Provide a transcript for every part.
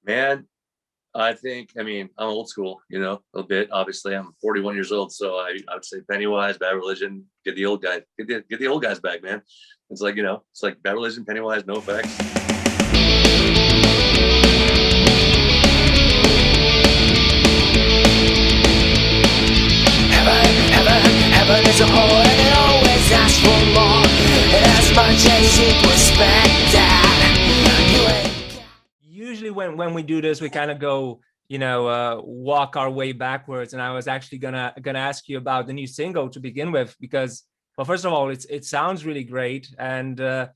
Man, I mean, I'm old school, a bit. Obviously, I'm 41 years old, so I would say Pennywise, Bad Religion, get the old guys, get the old guys back, man. It's like, it's like Bad Religion, Pennywise, no effects. Heaven is a hole and it always asks for more. And as much as it respected, usually when we do this, we kind of go, walk our way backwards. And I was actually gonna ask you about the new single to begin with, because, well, first of all, it sounds really great, and the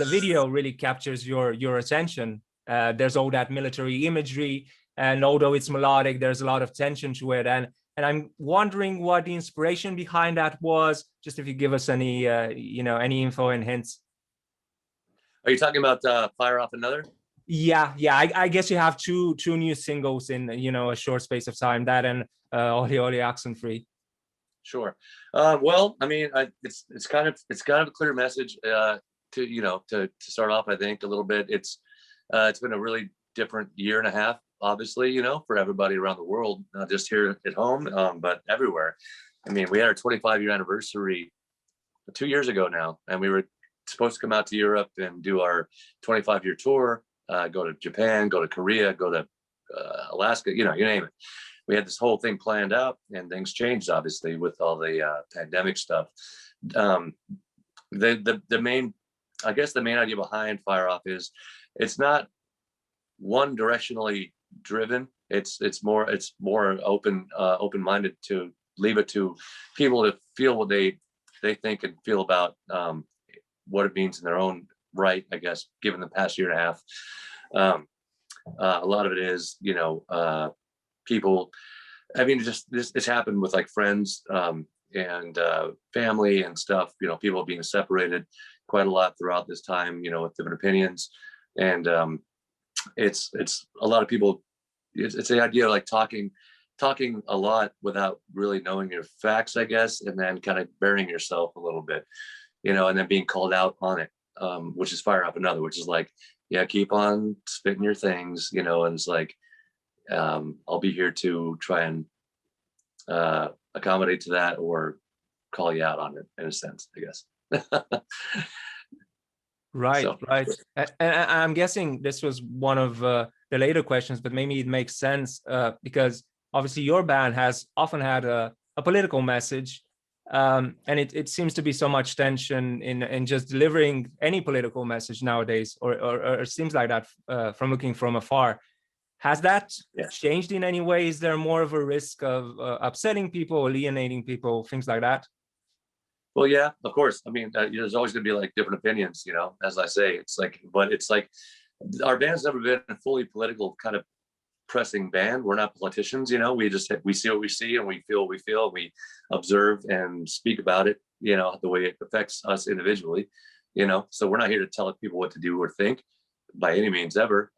video really captures your attention. There's all that military imagery, and although it's melodic, there's a lot of tension to it. And I'm wondering what the inspiration behind that was. Just if you give us any any info and hints. Are you talking about Fire Off Another? Yeah. I guess you have two new singles in a short space of time. That and Oli Oli Oxen Free. Sure. Well, I mean, it's kind of a clear message to start off. I think a little bit. It's been a really different year and a half, obviously, for everybody around the world, not just here at home, but everywhere. I mean, we had our 25-year anniversary 2 years ago now, and we were supposed to come out to Europe and do our 25-year tour, go to Japan, go to Korea, go to Alaska, you name it. We had this whole thing planned out, and things changed, obviously, with all the pandemic stuff. The main idea behind Fire Off is it's not one directionally driven. It's more open-minded, to leave it to people to feel what they think and feel about what it means in their own right, I guess, given the past year and a half. A lot of it is, people, I mean, just it's happened with like friends and family and stuff, people being separated quite a lot throughout this time, with different opinions. And it's a lot of people, it's the idea of like talking a lot without really knowing your facts, I guess, and then kind of burying yourself a little bit, and then being called out on it, which is Fire Up Another, which is like, yeah, keep on spitting your things, and it's like, I'll be here to try and accommodate to that or call you out on it, in a sense, I guess. Right. And I'm guessing this was one of the later questions, but maybe it makes sense because obviously your band has often had a political message, and it seems to be so much tension in just delivering any political message nowadays, or it seems like that from looking from afar. Has that changed in any way? Is there more of a risk of upsetting people, alienating people, things like that? Well, yeah, of course. I mean, there's always going to be like different opinions, as I say. It's like, but it's like our band's never been a fully political kind of pressing band. We're not politicians, we see what we see and we feel what we feel. We observe and speak about it, the way it affects us individually, so we're not here to tell people what to do or think by any means ever.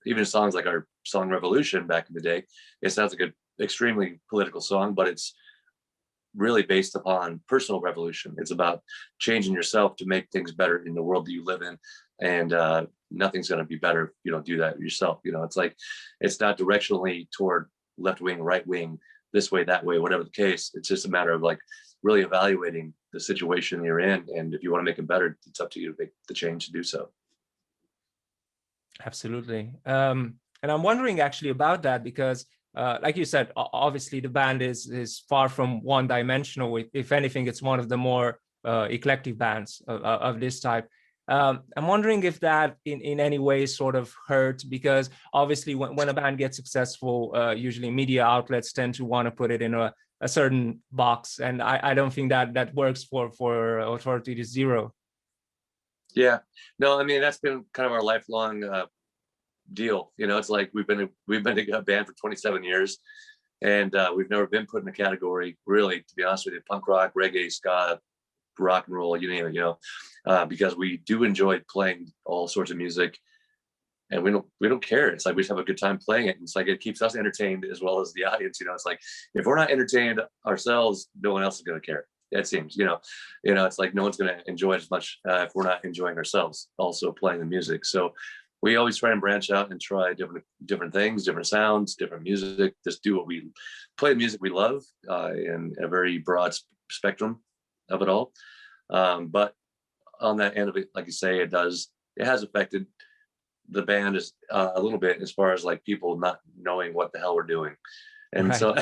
Even songs like our song Revolution back in the day, it sounds like an extremely political song, but it's really based upon personal revolution. It's about changing yourself to make things better in the world that you live in, and nothing's going to be better if you don't do that yourself. It's like, it's not directionally toward left wing, right wing, this way, that way, whatever the case. It's just a matter of like really evaluating the situation you're in, and if you want to make it better, it's up to you to make the change to do so. Absolutely. And I'm wondering actually about that, because like you said, obviously the band is far from one-dimensional. If anything, it's one of the more eclectic bands of this type. I'm wondering if that in any way sort of hurt, because obviously when a band gets successful, usually media outlets tend to want to put it in a certain box, and I don't think that works for Authority to Zero. Yeah, no, I mean, that's been kind of our lifelong deal. It's like we've been a band for 27 years, and we've never been put in a category, really, to be honest with you, punk rock, reggae, ska, rock and roll, you name it, because we do enjoy playing all sorts of music, and we don't care. It's like we just have a good time playing it. It's like it keeps us entertained as well as the audience. It's like if we're not entertained ourselves, no one else is going to care. It seems, it's like no one's going to enjoy it as much if we're not enjoying ourselves also playing the music. So we always try and branch out and try different things, different sounds, different music. Just do play the music we love in a very broad spectrum of it all. But on that end of it, like you say, it has affected the band is a little bit as far as like people not knowing what the hell we're doing. And Right. so,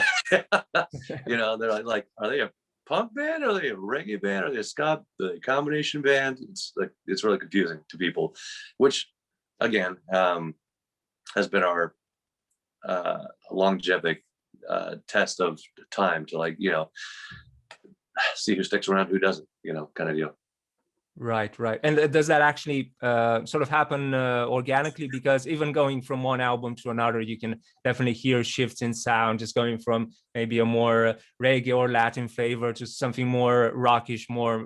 they're like, are they a punk band? Are they a reggae band? Are they a ska, the combination band? It's really confusing to people, which again, has been our longevity test of time to see who sticks around, who doesn't, kind of deal. Right. And does that actually sort of happen organically? Because even going from one album to another, you can definitely hear shifts in sound, just going from maybe a more reggae or Latin flavor to something more rockish, more,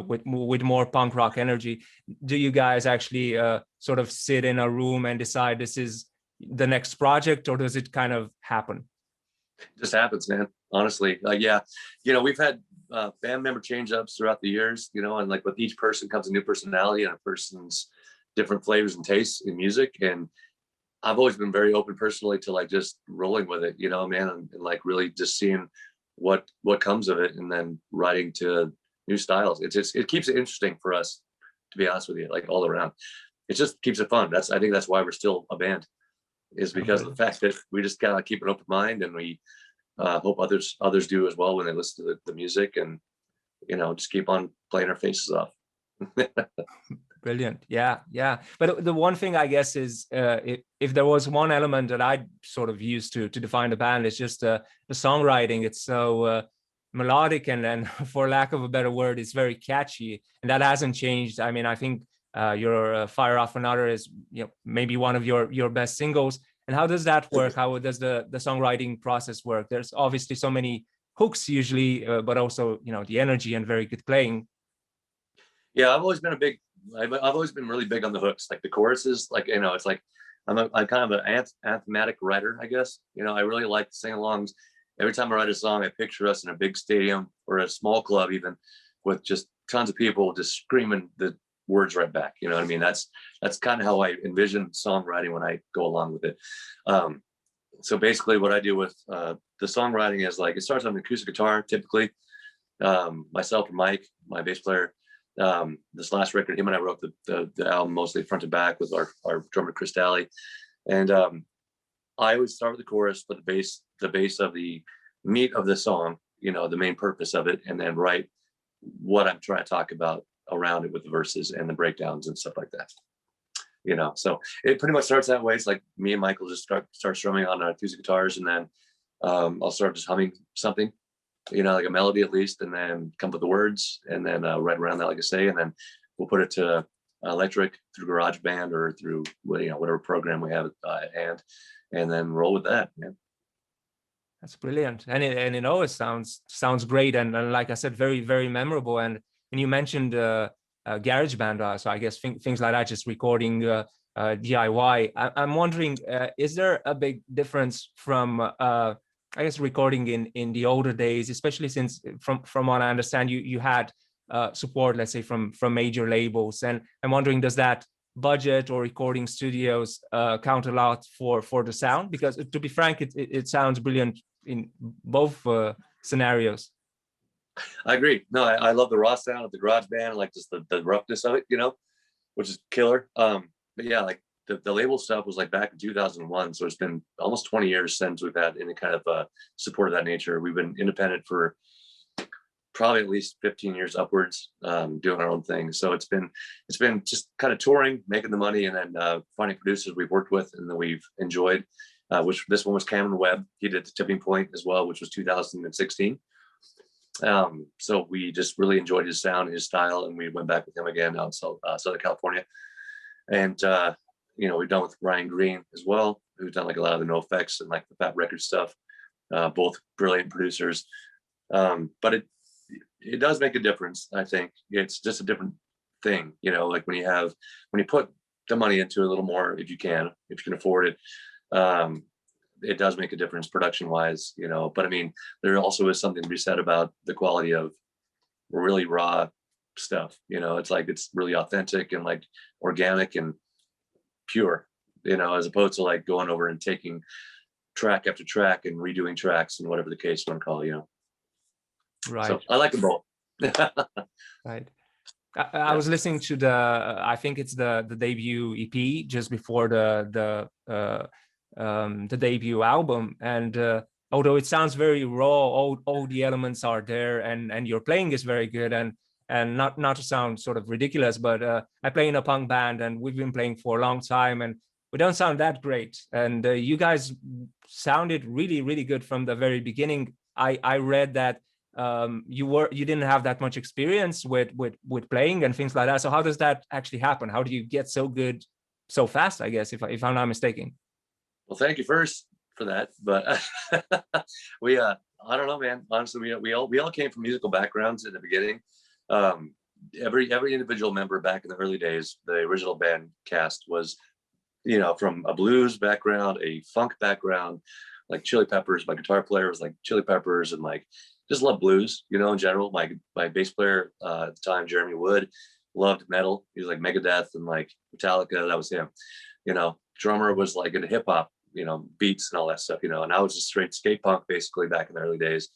with more punk rock energy. Do you guys actually sort of sit in a room and decide this is the next project, or does it kind of happen? It just happens, man. Honestly, we've had band member change ups throughout the years, and like with each person comes a new personality and a person's different flavors and tastes in music. And I've always been very open personally to like just rolling with it, man, and like really just seeing what comes of it, and then writing to new styles. It keeps it interesting for us, to be honest with you, like all around. It just keeps it fun. I think that's why we're still a band, is because of the fact that we just kind of keep an open mind, and we hope others do as well when they listen to the music, and just keep on playing our faces off. Brilliant. Yeah. But the one thing I guess is if there was one element that I sort of used to define the band, it's just the songwriting. It's so melodic, and for lack of a better word, it's very catchy, and that hasn't changed. I mean, I think your Fire Off Another is maybe one of your best singles. And how does that work? How does the songwriting process work? There's obviously so many hooks usually, but also the energy and very good playing. Yeah, I've always been really big on the hooks, like the choruses. Like it's like I'm kind of an anthematic writer, I guess. I really like sing-alongs. Every time I write a song, I picture us in a big stadium or a small club, even with just tons of people just screaming the words right back. You know what I mean? That's kind of how I envision songwriting when I go along with it. So basically what I do with the songwriting is like, it starts on an acoustic guitar, typically. Myself and Mike, my bass player, this last record, him and I wrote the album mostly front to back with our drummer Chris Daly. And I always start with the chorus, but the base of the meat of the song, the main purpose of it, and then write what I'm trying to talk about around it with the verses and the breakdowns and stuff like that. So it pretty much starts that way. It's like me and Michael just start strumming on our acoustic guitars, and then I'll start just humming something, like a melody at least, and then come up with the words, and then right around that, like I say, and then we'll put it to electric through GarageBand or through whatever program we have at hand, and then roll with that. Yeah. That's brilliant, and it always sounds great, and like I said, very very memorable. And you mentioned GarageBand, so I guess things like that, just recording DIY. I'm wondering, is there a big difference from I guess recording in the older days, especially since from what I understand, you had support, let's say from major labels, and I'm wondering, does that budget or recording studios count a lot for the sound? Because to be frank, it sounds brilliant in both scenarios. I agree. No, I love the raw sound of the GarageBand, like just the roughness of it, which is killer. But yeah, like the label stuff was like back in 2001. So it's been almost 20 years since we've had any kind of support of that nature. We've been independent for probably at least 15 years upwards, doing our own thing. So it's been just kind of touring, making the money, and then finding producers we've worked with and that we've enjoyed, which this one was Cameron Webb. He did The Tipping Point as well, which was 2016. So we just really enjoyed his sound, his style, and we went back with him again out in Southern California. And we've done with Ryan Green as well, who's done like a lot of the No Effects and like the Fat Record stuff. Both brilliant producers. But it does make a difference. I think it's just a different thing, like when you put the money into it a little more, if you can afford it. It does make a difference production wise, but I mean, there also is something to be said about the quality of really raw stuff. It's like, it's really authentic and like organic, and pure, as opposed to like going over and taking track after track and redoing tracks and whatever the case you want to call it, Right. So I like them both. Right. I was listening to I think it's the debut EP just before the debut album, and although it sounds very raw, all the elements are there, and your playing is very good, and not to sound sort of ridiculous, but I play in a punk band, and we've been playing for a long time, and we don't sound that great, and you guys sounded really, really good from the very beginning. I read that you didn't have that much experience with playing and things like that. So how does that actually happen? How do you get so good so fast, I guess, if I'm not mistaken? Well, thank you first for that. But we I don't know, man. Honestly, we all came from musical backgrounds in the beginning. Every individual member back in the early days, the original band cast was, from a blues background, a funk background, like Chili Peppers. My guitar player was like Chili Peppers, and like just loved blues, in general. My bass player at the time, Jeremy Wood, loved metal. He was like Megadeth and like Metallica. That was him. Drummer was like into hip hop, beats and all that stuff, and I was just straight skate punk basically back in the early days,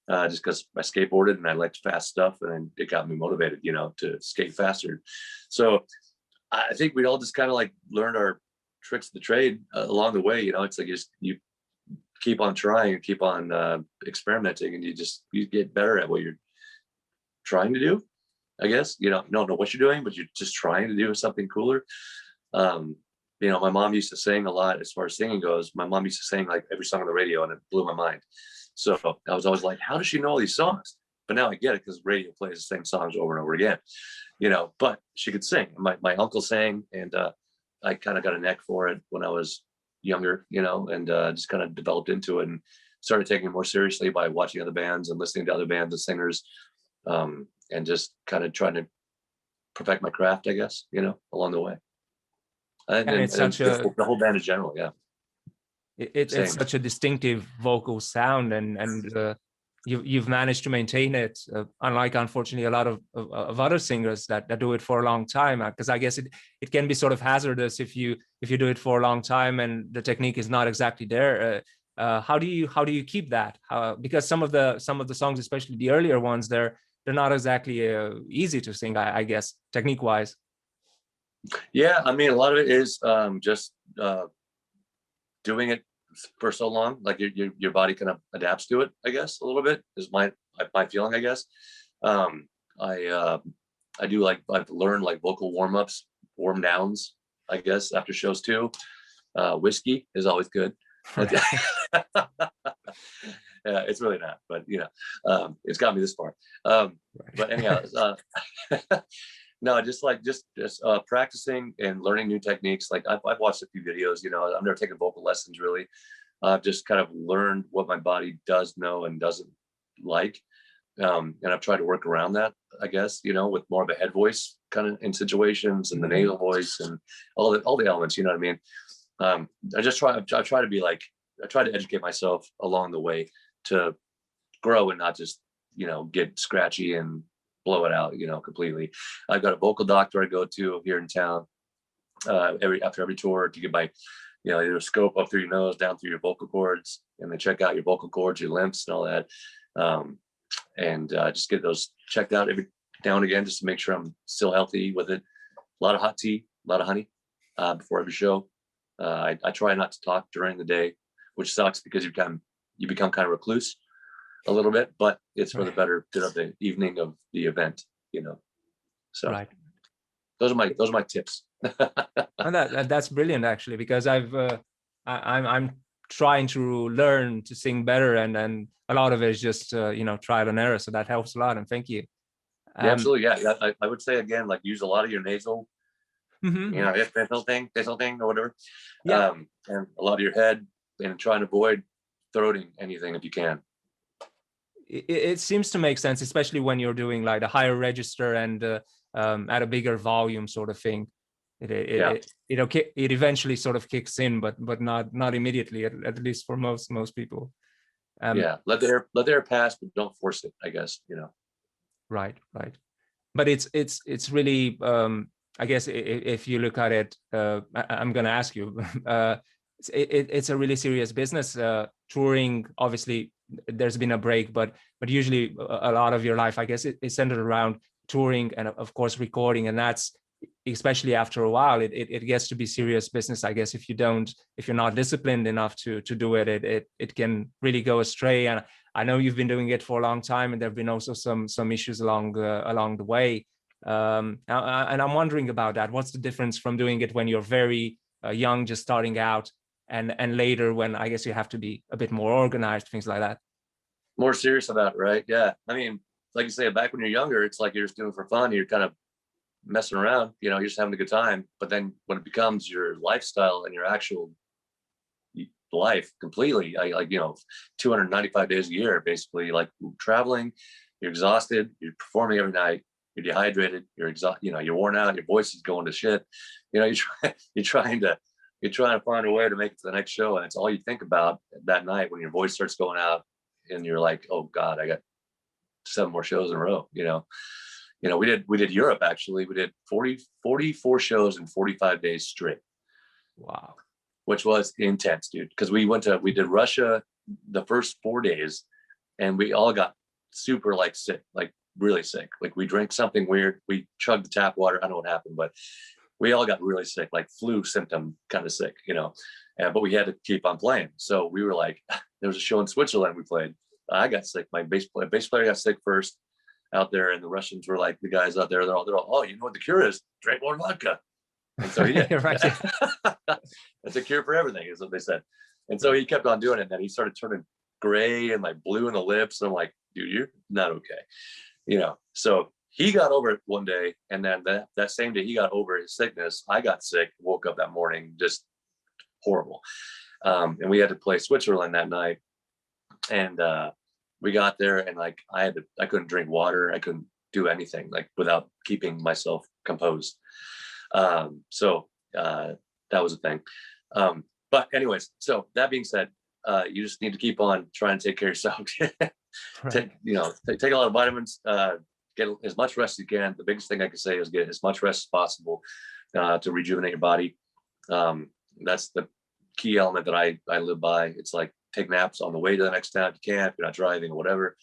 just because I skateboarded and I liked fast stuff, and it got me motivated, to skate faster. So I think we all just kind of like learned our tricks of the trade along the way. It's like you keep on trying and keep on experimenting, and you get better at what you're trying to do, I guess. You don't know what you're doing, but you're just trying to do something cooler. My mom used to sing a lot. As far as singing goes, my mom used to sing like every song on the radio, and it blew my mind. So I was always like, how does she know all these songs? But now I get it, because radio plays the same songs over and over again, but she could sing. My uncle sang, and I kind of got a neck for it when I was younger, and just kind of developed into it and started taking it more seriously by watching other bands and listening to other bands and singers, and just kind of trying to perfect my craft, I guess, along the way. And it's such the whole band in general. Yeah. It's such a distinctive vocal sound, and you've managed to maintain it, unlike, unfortunately, a lot of other singers that do it for a long time, because I guess it can be sort of hazardous if you do it for a long time and the technique is not exactly there. How do you keep that? Because some of the songs, especially the earlier ones, they're not exactly easy to sing, I guess, technique wise. Yeah, I mean, a lot of it is just doing it for so long, like your body kind of adapts to it, I guess, a little bit is my feeling, I guess. I do I've learned like vocal warm-ups, warm downs, I guess, after shows too. Whiskey is always good. Yeah, it's really not, but it's got me this far. But anyhow, no, just practicing and learning new techniques. Like I've watched a few videos, I've never taken vocal lessons really. I've just kind of learned what my body does know and doesn't like. And I've tried to work around that, I guess, with more of a head voice kind of in situations, and the nasal voice and all the elements, you know what I mean? I try to be like, I try to educate myself along the way to grow and not just, get scratchy and blow it out, completely. I've got a vocal doctor I go to here in town after every tour to get my, either a scope up through your nose, down through your vocal cords, and they check out your vocal cords, your lymphs and all that. And just get those checked out every now and again, just to make sure I'm still healthy with it. A lot of hot tea, a lot of honey before every show. I try not to talk during the day, which sucks because you become kind of recluse a little bit, but it's for the better good of the evening of the event, So right. Those are my tips. And that's brilliant, actually, because I'm trying to learn to sing better, and a lot of it is just trial and error, so that helps a lot, and thank you. Yeah, absolutely. Yeah, I would say again, like, use a lot of your nasal, nasal thing or whatever. Yeah. And a lot of your head, and try and avoid throating anything if you can. It seems to make sense, especially when you're doing like a higher register and at a bigger volume sort of thing. It eventually sort of kicks in, but not immediately, at least for most people. Let the air pass, but don't force it, I guess. Right. But it's really I guess if you look at it, I'm going to ask you, it's a really serious business. Touring, obviously, there's been a break, but usually a lot of your life, I guess, is centered around touring and, of course, recording. And that's, especially after a while, it gets to be serious business. I guess if you're not disciplined enough to do it, it can really go astray. And I know you've been doing it for a long time, and there have been also some issues along the way. And I'm wondering about that. What's the difference from doing it when you're very young, just starting out, and later when I guess you have to be a bit more organized, things like that? More serious about it, right? Yeah. I mean, like you say, back when you're younger, it's like you're just doing it for fun. You're kind of messing around, you're just having a good time. But then when it becomes your lifestyle and your actual life completely, 295 days a year, basically, like traveling, you're exhausted, you're performing every night, you're dehydrated, you're exhausted, you're worn out, your voice is going to shit. You're trying to find a way to make it to the next show, and it's all you think about that night when your voice starts going out, and you're like, oh God, I got 7 more shows in a row. We did Europe, actually. We did 44 shows in 45 days straight. Wow. Which was intense, dude. Because we did Russia the first 4 days, and we all got super sick, really sick. Like we drank something weird. We chugged the tap water. I don't know what happened, but we all got really sick, like flu symptom kind of sick, but we had to keep on playing. So we were like, there was a show in Switzerland we played. I got sick. My bass player got sick first out there, and the Russians were like, the guys out there, they're all, oh, you know what the cure is? Drink more vodka. And so he did. Right. It's a cure for everything, is what they said. And so he kept on doing it, and then he started turning gray and blue in the lips. And I'm like, dude, you're not okay. So he got over it one day, and then that same day he got over his sickness. I got sick, woke up that morning, just horrible. And we had to play Switzerland that night. And we got there, and I couldn't drink water. I couldn't do anything without keeping myself composed. So that was a thing. But anyways, so that being said, you just need to keep on trying to take care of yourself. Right. Take a lot of vitamins, get as much rest as you can. The biggest thing I can say is get as much rest as possible to rejuvenate your body. That's the key element that I live by. It's like take naps on the way to the next town if you can, if you're not driving or whatever,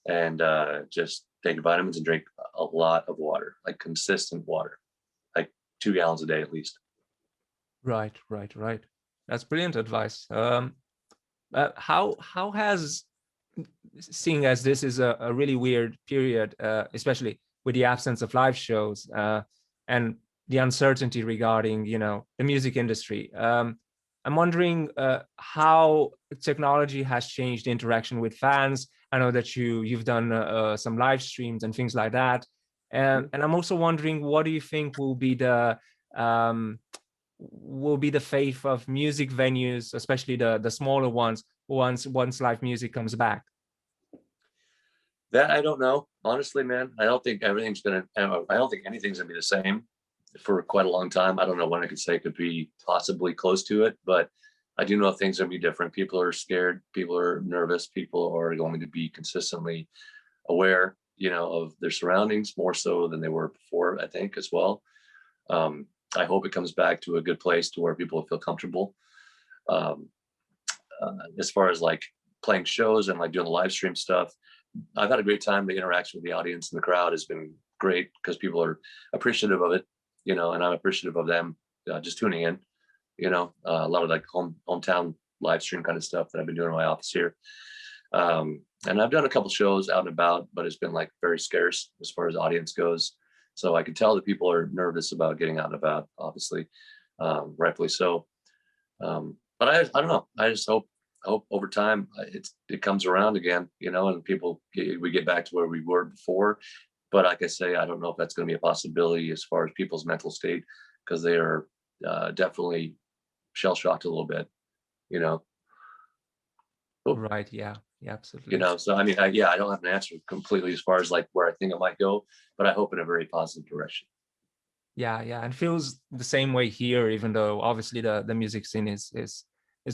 and just take your vitamins and drink a lot of water, consistent water, 2 gallons a day at least. Right. That's brilliant advice. How has, seeing as this is a really weird period, especially with the absence of live shows and the uncertainty regarding, the music industry, I'm wondering how technology has changed interaction with fans. I know that you've done some live streams and things like that. And I'm also wondering, what do you think will be the fate of music venues, especially the smaller ones, once live music comes back? That I don't know, honestly, man. I don't think anything's gonna be the same for quite a long time. I don't know when I could say it could be possibly close to it, but I do know things are gonna be different. People are scared, people are nervous, people are going to be consistently aware, of their surroundings more so than they were before, I think, as well. I hope it comes back to a good place to where people feel comfortable. As far as playing shows and doing the live stream stuff, I've had a great time. The interaction with the audience and the crowd has been great because people are appreciative of it, and I'm appreciative of them just tuning in, a lot of hometown live stream kind of stuff that I've been doing in my office here. And I've done a couple shows out and about, but it's been very scarce as far as audience goes. So I can tell that people are nervous about getting out and about, obviously, rightfully so. But I don't know. I just hope over time it comes around again, and we get back to where we were before. But like I say, I don't know if that's going to be a possibility as far as people's mental state, because they are definitely shell-shocked a little bit, Right. Yeah, absolutely. So I mean, I don't have an answer completely as far as where I think it might go, but I hope in a very positive direction. Yeah, and feels the same way here, even though obviously the music scene is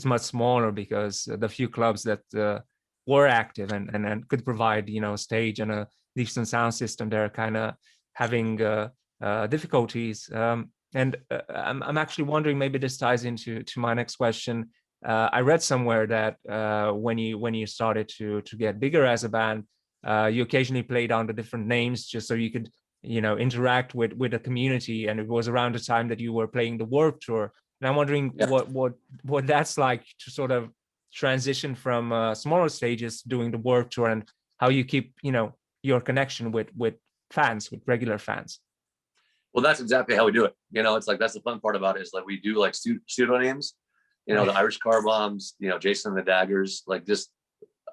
much smaller, because the few clubs that were active and could provide a stage and a decent sound system, they're kind of having difficulties. I'm actually wondering, maybe this ties into my next question. I read somewhere that when you started to get bigger as a band, you occasionally played under different names just so you could, interact with the community. And it was around the time that you were playing the Warped Tour. And I'm wondering Yeah. what that's like to sort of transition from smaller stages doing the Warped Tour, and how you keep, your connection with fans, with regular fans. Well, that's exactly how we do it. It's like, that's the fun part about it, is like we do like pseudonyms, the Irish Car Bombs, Jason and the Daggers, like just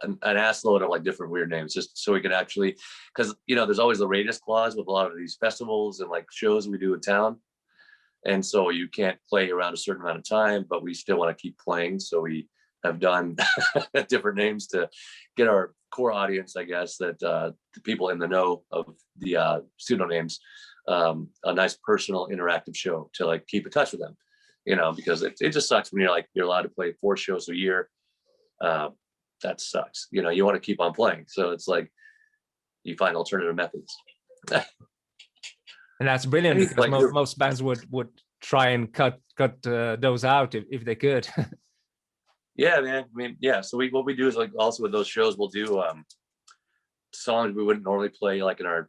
an assload of like different weird names, just so we can actually, because there's always the radius clause with a lot of these festivals and like shows we do in town. And so you can't play around a certain amount of time, but we still want to keep playing. So we have done different names to get our core audience, I guess, that the people in the know of the pseudonyms, a nice personal interactive show to like keep in touch with them, because it just sucks when you're allowed to play 4 shows a year. That sucks. You want to keep on playing. So it's like you find alternative methods. And that's brilliant, because like most bands would try and cut those out if they could. Yeah, man. I mean, yeah. So what we do is like, also with those shows, we'll do songs we wouldn't normally play like in our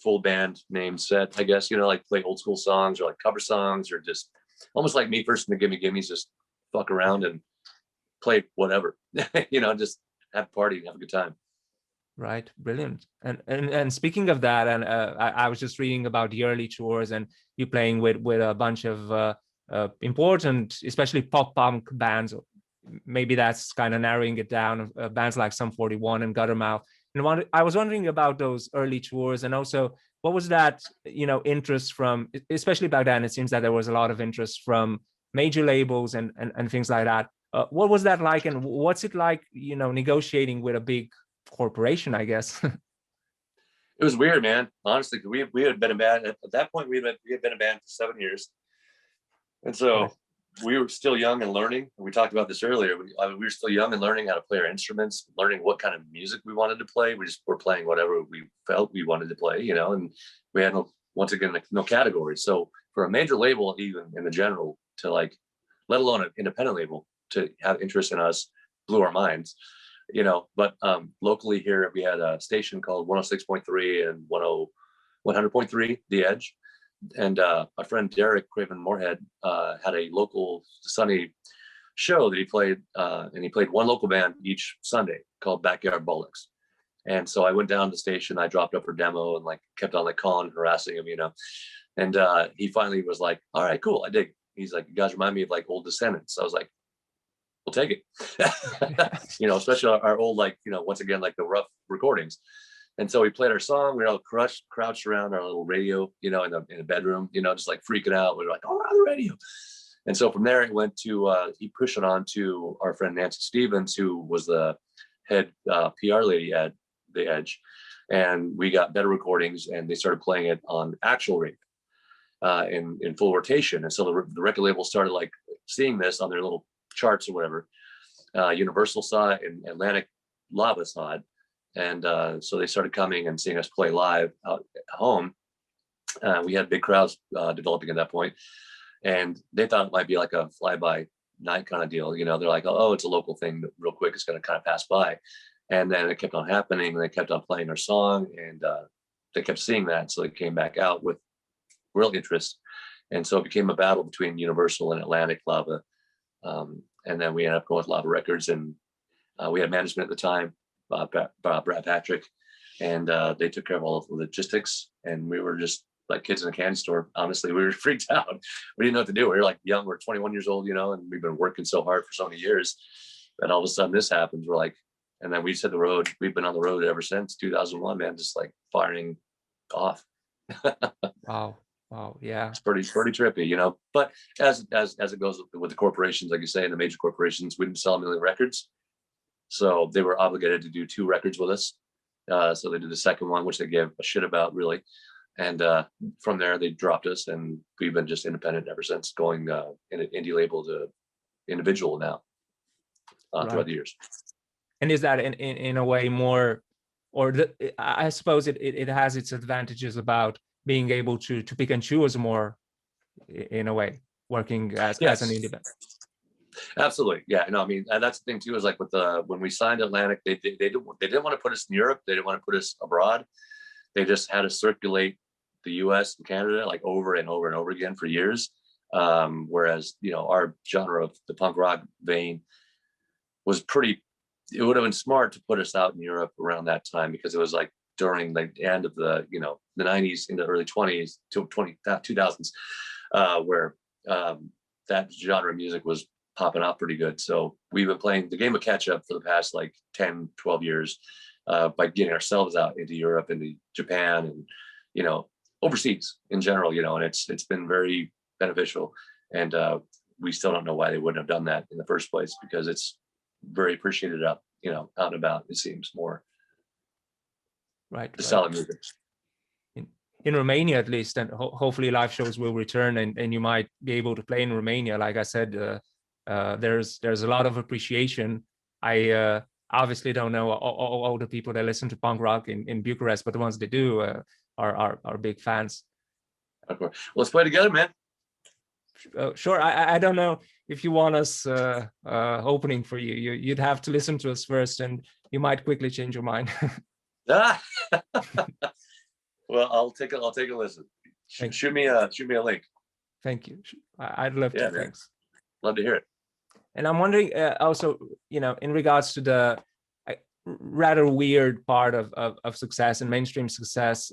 full band name set, I guess, like play old school songs or like cover songs, or just almost like Me First and the Gimme Gimmes, just fuck around and play whatever, just have a party and have a good time. Right, brilliant. And speaking of that, and I was just reading about the early tours, and you playing with a bunch of important, especially pop punk bands. Maybe that's kind of narrowing it down. Bands like Sum 41 and Guttermouth. And I was wondering about those early tours, and also what was that, interest from, especially back then. It seems that there was a lot of interest from major labels and things like that. What was that like, and what's it like, negotiating with a big corporation, I guess? It was weird, man. Honestly, we had been a band at that point. We had been a band for 7 years, and so we were still young and learning. We talked about this earlier. We were still young and learning how to play our instruments, learning what kind of music we wanted to play. We just were playing whatever we felt we wanted to play, and we had no category. So for a major label, even in the general, to like, let alone an independent label, to have interest in us, blew our minds. But locally here, we had a station called 106.3 and 100.3, The Edge. And my friend Derek Craven Moorhead had a local Sunday show that he played, and he played one local band each Sunday called Backyard Bollocks. And so I went down to the station, I dropped up her demo and like kept on like calling, harassing him, and he finally was like, all right, cool, I dig. He's like, you guys remind me of like old Descendants. I was like, we'll take it. Especially our old, like, once again, like the rough recordings. And so we played our song. We were all crouched around our little radio, in a bedroom, just like freaking out. We were like, oh, we're on the radio. And so from there, it went to, he pushed it on to our friend Nancy Stevens, who was the head PR lady at The Edge. And we got better recordings, and they started playing it on actual radio in full rotation. And so the record label started like seeing this on their little charts or whatever. Universal saw it, and Atlantic Lava saw it. And so they started coming and seeing us play live out at home. We had big crowds developing at that point, and they thought it might be like a fly-by-night kind of deal. They're like, oh, it's a local thing, but real quick, it's going to kind of pass by. And then it kept on happening, and they kept on playing our song, and they kept seeing that. So they came back out with real interest. And so it became a battle between Universal and Atlantic Lava. And then we ended up going with Lava Records, and we had management at the time, Brad Patrick, and they took care of all of the logistics, and we were just like kids in a candy store. Honestly, we were freaked out. We didn't know what to do. We were like young, we're 21 years old, and we've been working so hard for so many years, and all of a sudden this happens. We're like, and then we just hit the road. We've been on the road ever since 2001, man, just like firing off. Wow, yeah, it's pretty trippy, But as it goes with the corporations, like you say, and the major corporations, we didn't sell a million records, so they were obligated to do 2 records with us. So they did the second one, which they gave a shit about, really. And from there, they dropped us, and we've been just independent ever since, going in an indie label to individual now throughout the years. And is that in a way more, or I suppose it has its advantages about being able to pick and choose more in a way, working as an independent. Absolutely. Yeah. No, I mean, and that's the thing too, is like with when we signed Atlantic, they didn't want to put us in Europe. They didn't want to put us abroad. They just had to circulate the US and Canada like over and over and over again for years. Whereas, you know, our genre of the punk rock vein was it would have been smart to put us out in Europe around that time, because it was like during the end of the 90s into early 20s to 2000s, where that genre of music was popping up pretty good. So we've been playing the game of catch up for the past like 10, 12 years by getting ourselves out into Europe, into Japan, and, you know, overseas in general, you know, and it's been very beneficial. And we still don't know why they wouldn't have done that in the first place, because it's very appreciated out and about, it seems more. Right. Solid music. In Romania, at least, and hopefully live shows will return, and you might be able to play in Romania. Like I said, there's a lot of appreciation. I obviously don't know all the people that listen to punk rock in Bucharest, but the ones that do are big fans. Of course. Well, let's play together, man. Sure. I don't know if you want us opening for you. You'd have to listen to us first, and you might quickly change your mind. Well, I'll take a listen. Shoot me a link. Thank you. I'd love to. Thanks. Love to hear it. And I'm wondering also, in regards to the rather weird part of success and mainstream success,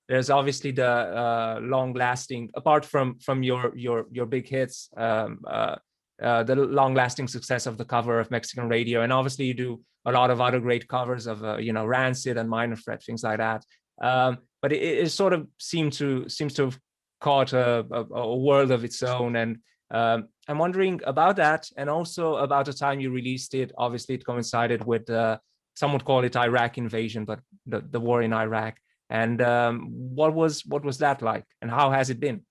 there's obviously the long-lasting, apart from your big hits, the long-lasting success of the cover of Mexican Radio, and obviously you do a lot of other great covers of Rancid and Minor Threat, things like that. But it sort of seems to have caught a world of its own, and I'm wondering about that, and also about the time you released it. Obviously, it coincided with some would call it Iraq invasion, but the war in Iraq. And what was that like, and how has it been?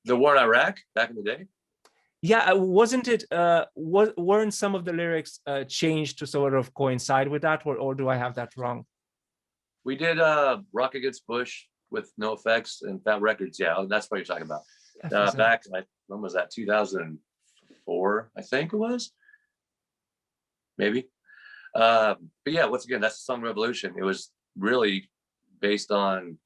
The war in Iraq back in the day? Yeah, wasn't it? Weren't some of the lyrics changed to sort of coincide with that, or do I have that wrong? We did Rock Against Bush with No Effects and Fat Records. Yeah, that's what you're talking about. Back, when was that? 2004, I think it was. Maybe. But yeah, once again, that's the song Revolution. It was really based on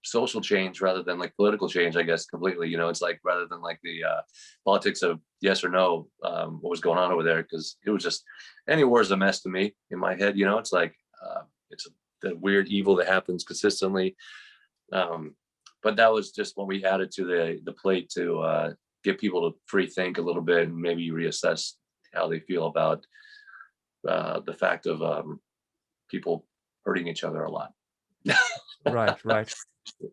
social change rather than like political change, I guess, completely. It's like, rather than like the politics of yes or no, what was going on over there, because it was just, any war is a mess to me in my head. It's like it's the weird evil that happens consistently. But that was just what we added to the plate to get people to free think a little bit and maybe reassess how they feel about the fact of people hurting each other a lot. Right.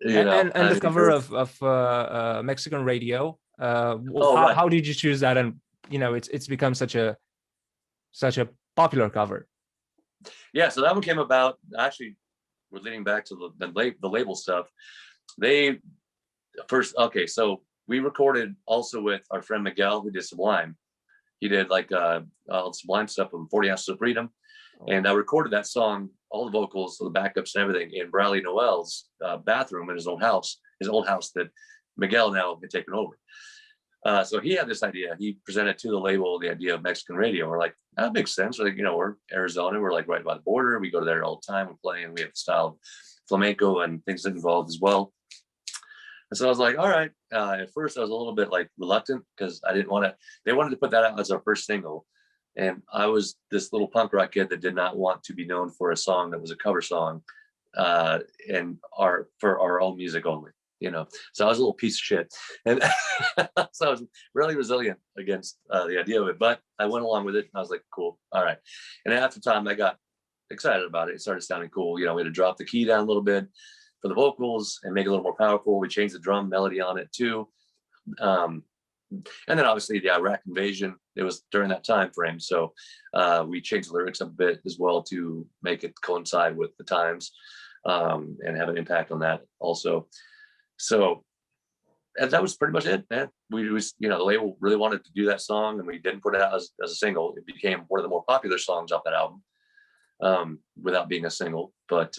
And the cover of Mexican Radio. How did you choose that? And it's become such a popular cover. Yeah, so that one came about. Actually, we're leading back to the label stuff. So we recorded also with our friend Miguel, who did Sublime. He did like Sublime stuff from 40 Ounces of Freedom. And I recorded that song, all the vocals, the backups and everything, in Bradley Noel's bathroom in his old house that Miguel now had taken over. So he had this idea. He presented to the label the idea of Mexican Radio. We're like, that makes sense. We're like, we're Arizona. We're like right by the border. We go there all the time. We play, and we have the style of flamenco and things involved as well. And so I was like, all right. At first, I was a little bit like reluctant, because I didn't want to. They wanted to put that out as our first single, and I was this little punk rock kid that did not want to be known for a song that was a cover song, and for our own music only. So I was a little piece of shit, and so I was really resilient against the idea of it. But I went along with it, and I was like, cool, all right. And after time, I got excited about it. It started sounding cool. We had to drop the key down a little bit for the vocals and make it a little more powerful. We changed the drum melody on it too. And then obviously the Iraq invasion, it was during that time frame. So we changed the lyrics a bit as well to make it coincide with the times and have an impact on that also. So and that was pretty much it, man. The label really wanted to do that song, and we didn't put it out as a single. It became one of the more popular songs off that album without being a single. But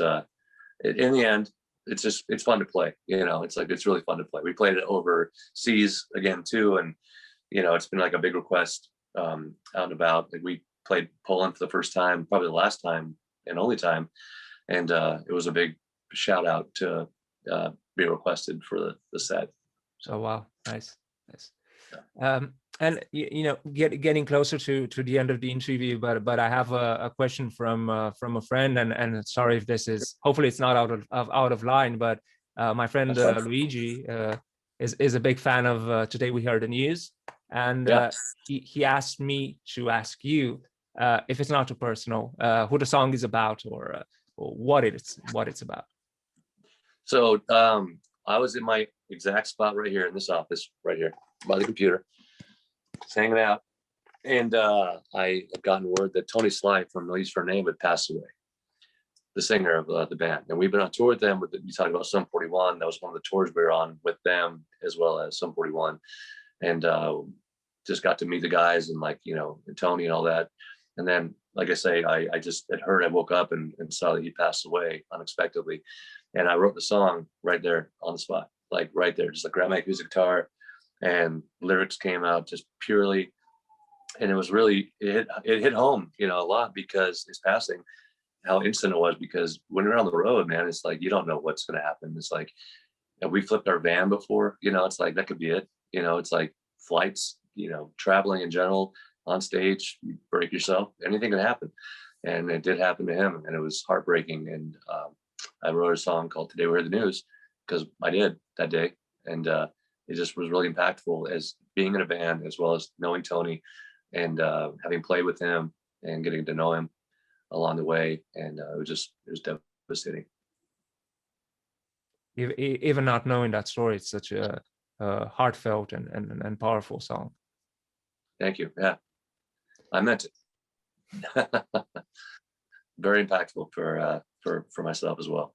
in the end, it's fun to play. It's like, it's really fun to play. We played it overseas again too, and it's been like a big request out and about. Like, we played Poland for the first time, probably the last time and only time, and it was a big shout out to be requested for the set. So wow, nice. And getting closer to the end of the interview, but I have a question from a friend, and sorry if this is, hopefully it's not out of line, but my friend Luigi is a big fan of Today We Heard the News, and he asked me to ask you, if it's not too personal, who the song is about, or what it's about. So I was in my exact spot right here in this office, right here by the computer, just hanging out, and I had gotten word that Tony Sly from No Use for a Name had passed away, the singer of the band. And we've been on tour with them. You talked about Sum 41. That was one of the tours we were on with them, as well as Sum 41, and just got to meet the guys, and and Tony and all that. And then, like I say, I just had heard, I woke up and saw that he passed away unexpectedly. And I wrote the song right there on the spot, like right there, just like grabbed my acoustic guitar, and lyrics came out just purely. And it was really, it hit home, a lot, because his passing, how instant it was. Because when you're on the road, man, it's like, you don't know what's going to happen. It's like, we flipped our van before, it's like, that could be it. It's like flights, traveling in general, on stage, you break yourself, anything can happen. And it did happen to him, and it was heartbreaking. And I wrote a song called Today We Heard the News, because I did that day. And it just was really impactful, as being in a band, as well as knowing Tony, and having played with him and getting to know him along the way. And it was devastating. Even not knowing that story, it's such a heartfelt and powerful song. Thank you. Yeah, I meant it. Very impactful for myself as well.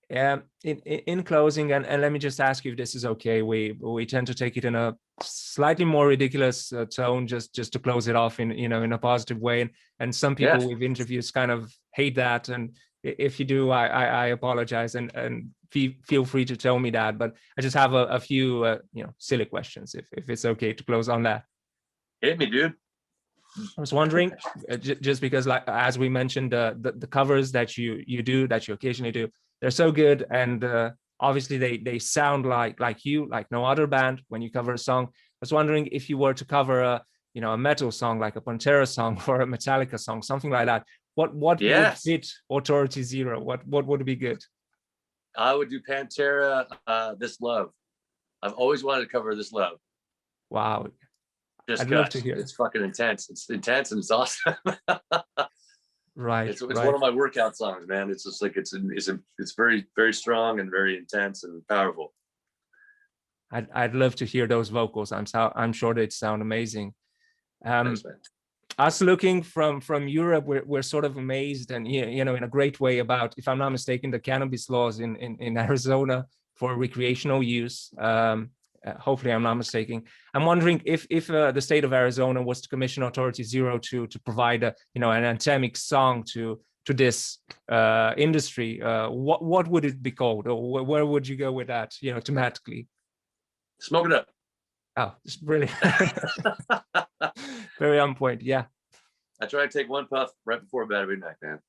In closing, and let me just ask you if this is okay. We tend to take it in a slightly more ridiculous tone, just to close it off in a positive way. And some people we've interviewed kind of hate that. And if you do, I apologize, and feel free to tell me that. But I just have a few silly questions, if it's okay to close on that. Hit me, dude. I was wondering, just because, like, as we mentioned, the covers that you occasionally do, they're so good, and obviously they sound like you, like no other band when you cover a song. I was wondering, if you were to cover a metal song, like a Pantera song or a Metallica song, something like that, what would fit Authority Zero? What would be good? I would do Pantera, This Love. I've always wanted to cover This Love. Wow. I'd love to hear. It's fucking intense. It's intense and it's awesome. Right. It's one of my workout songs, man. It's just like, it's very, very strong and very intense and powerful. I'd love to hear those vocals. I'm sure they'd sound amazing. Thanks, man. Us looking from Europe, we're sort of amazed, and in a great way, about, if I'm not mistaken, the cannabis laws in Arizona for recreational use. Hopefully I'm not mistaken. I'm wondering if the state of Arizona was to commission Authority Zero to provide an anthemic song to this industry, what would it be called, or where would you go with that, thematically? Smoke It Up. Oh, it's brilliant. Very on point. Yeah. I try to take one puff right before bed every night, man.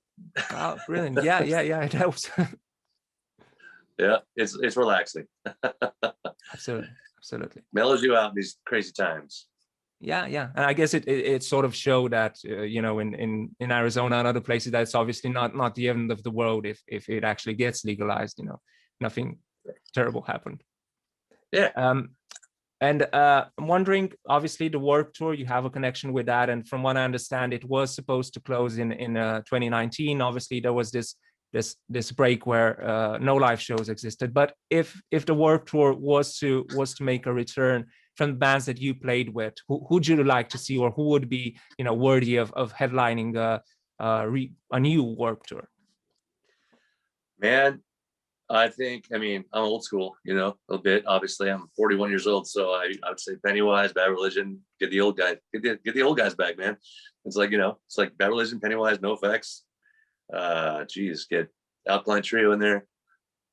Oh, brilliant. Yeah. It helps. Yeah, it's relaxing. Absolutely. Mellows you out in these crazy times. Yeah. And I guess it sort of showed that in Arizona and other places, that's obviously not the end of the world if it actually gets legalized. Nothing terrible happened. Yeah. And I'm wondering, obviously the Warped Tour, you have a connection with that, and from what I understand, it was supposed to close in 2019. Obviously there was this break where no live shows existed. But if the Warped Tour was to make a return, from the bands that you played with, who'd you like to see, or who would be worthy of headlining a new Warped Tour? Man, I mean, I'm old school, a little bit. Obviously, I'm 41 years old, so I would say Pennywise, Bad Religion, get the old guys, get the old guys back, man. It's like, it's like Bad Religion, Pennywise, NoFX. Geez, get Alkaline Trio in there.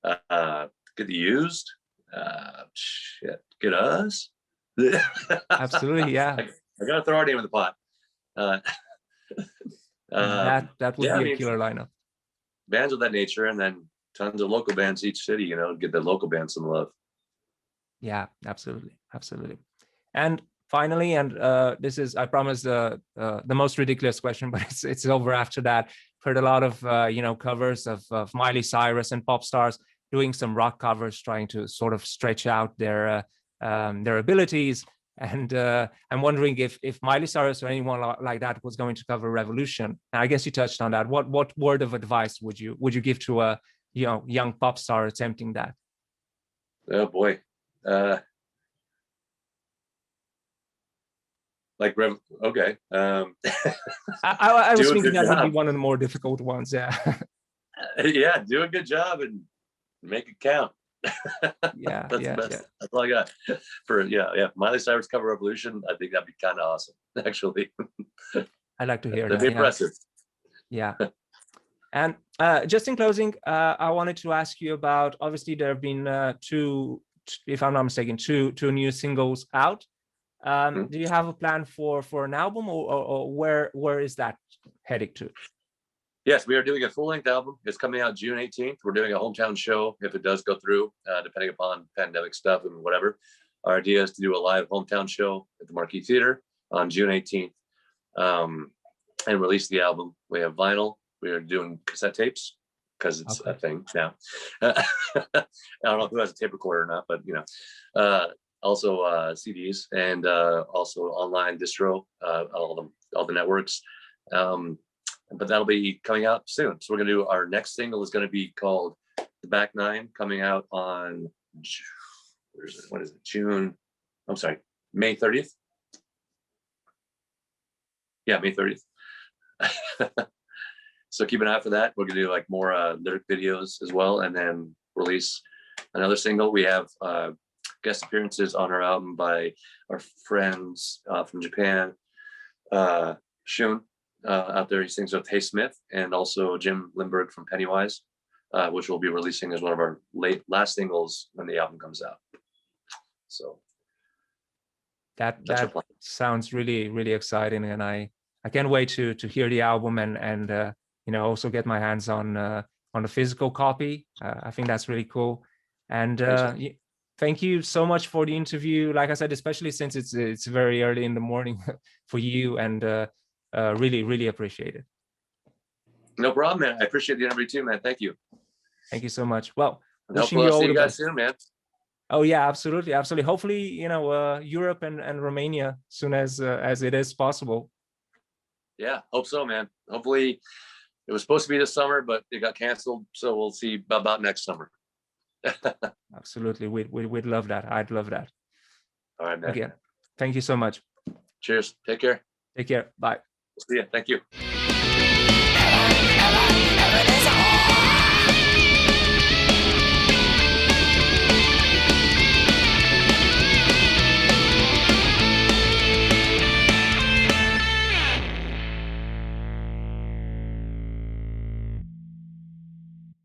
Get the Used. Shit. Get Us. Absolutely, yeah. I gotta throw our name in the pot. That would yeah, be I a mean, killer lineup. bands of that nature, and then tons of local bands each city. Get the local bands some love. Yeah, absolutely, absolutely. And finally, and this is, I promise, the most ridiculous question, but it's over after that. Heard a lot of covers of Miley Cyrus and pop stars doing some rock covers, trying to sort of stretch out their abilities. And I'm wondering if Miley Cyrus or anyone like that was going to cover Revolution. And I guess you touched on that. What word of advice would you give to a young pop star attempting that? Oh boy. Okay. I was thinking that would be job. one of the more difficult ones. Yeah. Yeah, do a good job and make it count. Yeah, That's all I got for Miley Cyrus cover Revolution. I think that'd be kind of awesome, actually. I'd like to hear That'd that. be impressive. Yeah. And just in closing, I wanted to ask you about, obviously there have been two, if I'm not mistaken, two new singles out. Do you have a plan for an album, or where is that heading to? Yes, we are doing a full-length album. It's coming out June 18th. We're doing a hometown show if it does go through, depending upon pandemic stuff and whatever. Our idea is to do a live hometown show at the Marquee Theater on June 18th, and release the album. We have vinyl. We are doing cassette tapes because it's a thing now. I don't know who has a tape recorder or not, but also CDs, and also online distro, all the networks. But that'll be coming out soon. So we're gonna do, our next single is gonna be called The Back Nine, coming out on May 30th. Yeah, May 30th. So keep an eye out for that. We're gonna do like more lyric videos as well, and then release another single. We have guest appearances on our album by our friends from Japan, Shun out there. He sings with Hey Smith, and also Jim Lindberg from Pennywise, which we'll be releasing as one of our last singles when the album comes out. So that sounds really, really exciting, and I can't wait to hear the album and also get my hands on the physical copy. I think that's really cool. And thank you so much for the interview. Like I said, especially since it's very early in the morning for you, and really, really appreciate it. No problem, man. I appreciate the interview too, man. Thank you. Thank you so much. Well, wishing you all the best. Soon, man. Oh yeah, absolutely, absolutely. Hopefully, Europe and Romania soon as it is possible. Yeah, hope so, man. Hopefully, it was supposed to be this summer, but it got canceled. So we'll see about next summer. Absolutely, we'd love that. I'd love that. All right, man. Again, thank you so much. Cheers. Take care. Take care. Bye. See ya. Thank you.